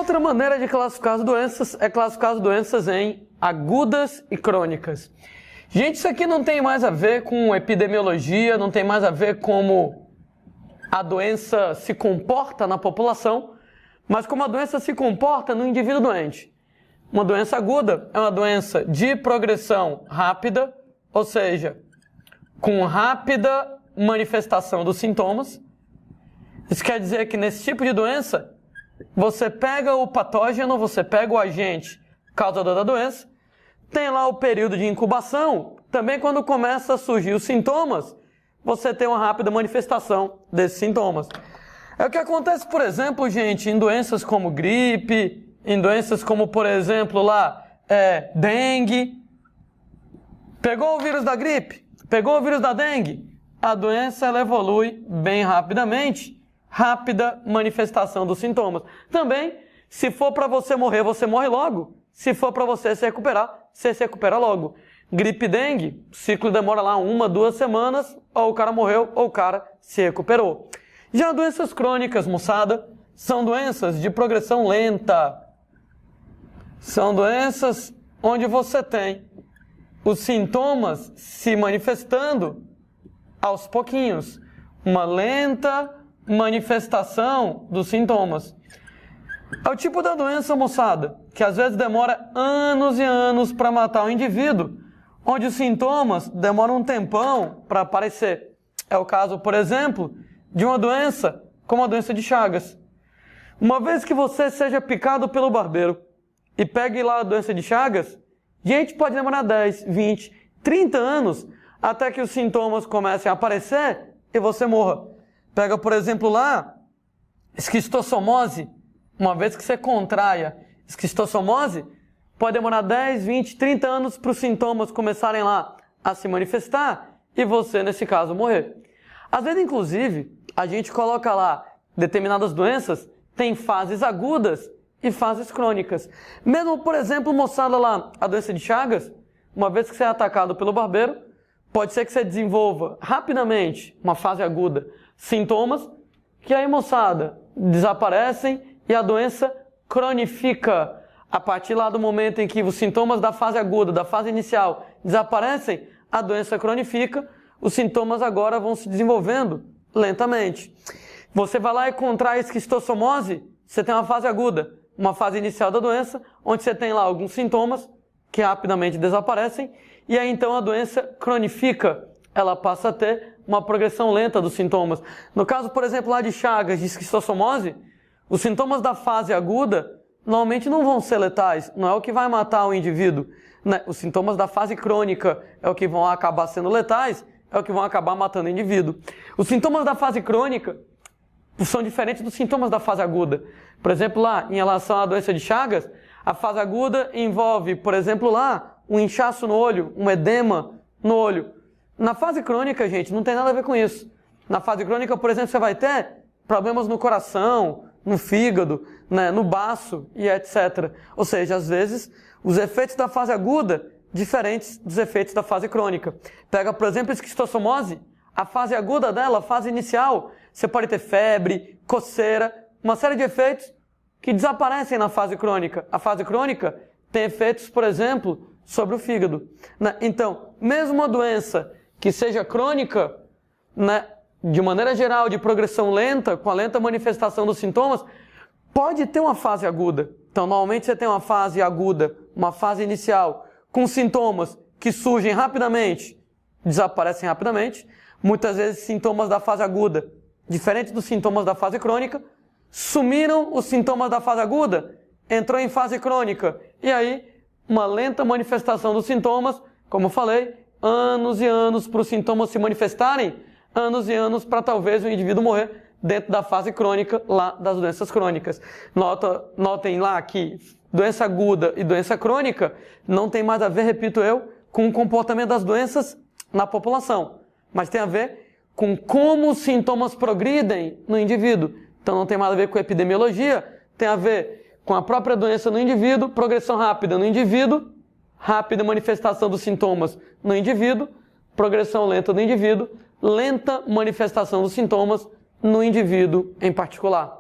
outra maneira de classificar as doenças é classificar as doenças em agudas e crônicas. Gente, isso aqui não tem mais a ver com epidemiologia, não tem mais a ver como a doença se comporta na população, mas como a doença se comporta no indivíduo doente. Uma doença aguda é uma doença de progressão rápida, ou seja, com rápida manifestação dos sintomas. Isso quer dizer que nesse tipo de doença, você pega o patógeno, você pega o agente causador da doença, tem lá o período de incubação, também quando começa a surgir os sintomas, você tem uma rápida manifestação desses sintomas. É o que acontece, por exemplo, gente, em doenças como gripe, em doenças como, por exemplo, dengue. Pegou o vírus da gripe, pegou o vírus da dengue, a doença ela evolui bem rapidamente, rápida manifestação dos sintomas. Também, se for para você morrer logo. Se for para você se recupera logo. Gripe dengue, o ciclo demora lá 1, 2 semanas, ou o cara morreu, ou o cara se recuperou. Já doenças crônicas, moçada, são doenças de progressão lenta. São doenças onde você tem os sintomas se manifestando aos pouquinhos. Uma lenta manifestação dos sintomas. É o tipo da doença, moçada, que às vezes demora anos e anos para matar o indivíduo, onde os sintomas demoram um tempão para aparecer. É o caso, por exemplo, de uma doença como a doença de Chagas. Uma vez que você seja picado pelo barbeiro e pegue lá a doença de Chagas, gente, pode demorar 10, 20, 30 anos até que os sintomas comecem a aparecer e você morra. Pega, por exemplo, lá, esquistossomose. Uma vez que você contraia esquistossomose, pode demorar 10, 20, 30 anos para os sintomas começarem lá a se manifestar e você, nesse caso, morrer. Às vezes, inclusive, a gente coloca lá determinadas doenças, tem fases agudas e fases crônicas. Mesmo, por exemplo, moçada lá, a doença de Chagas, uma vez que você é atacado pelo barbeiro, pode ser que você desenvolva rapidamente uma fase aguda, sintomas, que aí, moçada, desaparecem e a doença cronifica. A partir lá do momento em que os sintomas da fase aguda, da fase inicial, desaparecem, a doença cronifica, os sintomas agora vão se desenvolvendo lentamente. Você vai lá e contrai a esquistossomose, você tem uma fase aguda, uma fase inicial da doença, onde você tem lá alguns sintomas que rapidamente desaparecem, e aí então a doença cronifica, ela passa a ter uma progressão lenta dos sintomas. No caso, por exemplo, lá de Chagas, de esquistossomose, os sintomas da fase aguda normalmente não vão ser letais, não é o que vai matar o indivíduo, né? Os sintomas da fase crônica é o que vão acabar sendo letais, é o que vão acabar matando o indivíduo. Os sintomas da fase crônica são diferentes dos sintomas da fase aguda. Por exemplo, lá, em relação à doença de Chagas, a fase aguda envolve, por exemplo, lá, um inchaço no olho, um edema no olho. Na fase crônica, gente, não tem nada a ver com isso. Na fase crônica, por exemplo, você vai ter problemas no coração, no fígado, né, no baço e etc. Ou seja, às vezes, os efeitos da fase aguda diferentes dos efeitos da fase crônica. Pega, por exemplo, a esquistossomose, a fase aguda dela, a fase inicial, você pode ter febre, coceira, uma série de efeitos que desaparecem na fase crônica. A fase crônica tem efeitos, por exemplo, sobre o fígado, né? Então, mesmo uma doença que seja crônica, né, de maneira geral, de progressão lenta, com a lenta manifestação dos sintomas, pode ter uma fase aguda. Então, normalmente você tem uma fase aguda, uma fase inicial, com sintomas que surgem rapidamente, desaparecem rapidamente. Muitas vezes, sintomas da fase aguda, diferentes dos sintomas da fase crônica, sumiram os sintomas da fase aguda, entrou em fase crônica. E aí, uma lenta manifestação dos sintomas, como eu falei, anos e anos para os sintomas se manifestarem, anos e anos para talvez o indivíduo morrer dentro da fase crônica lá das doenças crônicas. Notem lá que doença aguda e doença crônica não tem mais a ver, repito eu, com o comportamento das doenças na população, mas tem a ver com como os sintomas progridem no indivíduo. Então não tem mais a ver com epidemiologia, tem a ver com a própria doença no indivíduo, progressão rápida no indivíduo, rápida manifestação dos sintomas no indivíduo, progressão lenta no indivíduo, lenta manifestação dos sintomas no indivíduo em particular.